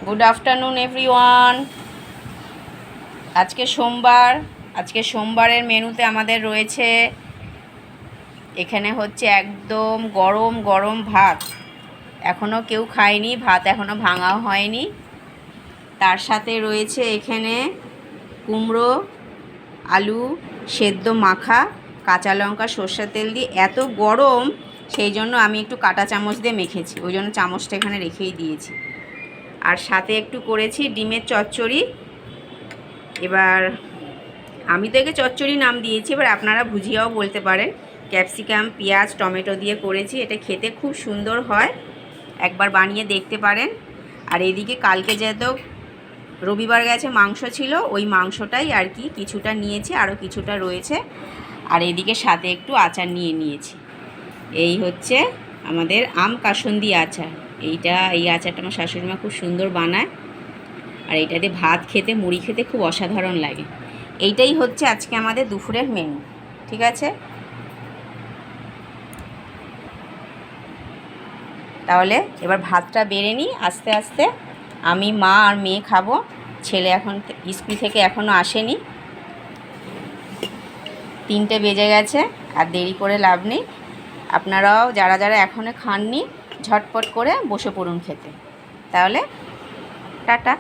Good afternoon everyone. আজকে সোমবার। আজকে সোমবারের মেনুতে আমাদের রয়েছে এখানে হচ্ছে একদম গরম গরম ভাত। এখনও কেউ খায়নি, ভাত এখনও ভাঙাও হয়নি। তার সাথে রয়েছে এখানে কুমড়ো, আলু সেদ্ধ মাখা, কাঁচা লঙ্কা, সর্ষের তেল দিয়ে। এত গরম সেই জন্য আমি একটু কাঁটা চামচ দিয়ে মেখেছি, ওই জন্য চামচটা এখানে রেখেই দিয়েছি। আর সাথে একটু করেছি ডিমের চচ্চড়ি। এবার আমি তো একে চচ্চড়ি নাম দিয়েছি, এবার আপনারা ভুজিয়াও বলতে পারেন। ক্যাপসিকাম, পেঁয়াজ, টমেটো দিয়ে করেছি। এটা খেতে খুব সুন্দর হয়, একবার বানিয়ে দেখতে পারেন। আর এদিকে কালকে যেহেতু রবিবার গেছে মাংস ছিল, ওই মাংসটাই আর কি কিছুটা নিয়েছি, আরও কিছুটা রয়েছে। আর এদিকে সাথে একটু আচার নিয়ে নিয়েছি। এই হচ্ছে আমাদের আম কাসুন্দি আচার। এই আচারটা আমার শাশুড়িমা খুব সুন্দর বানায়, আর এইটা দিয়ে ভাত খেতে, মুড়ি খেতে খুব অসাধারণ লাগে। এইটাই হচ্ছে আজকে আমাদের দুপুরের মেনু, ঠিক আছে? তাহলে এবার ভাতটা বেড়ে নিই আস্তে আস্তে। আমি, মা আর মেয়ে খাবো। ছেলে এখন স্কুল থেকে এখনও আসেনি, 3টে বেজে গেছে। আর দেরি করে লাভ নেই। আপনারাও যারা যারা এখনও খাননি ঝটপট করে বসে পড়ুন খেতে। তাহলে টাটা।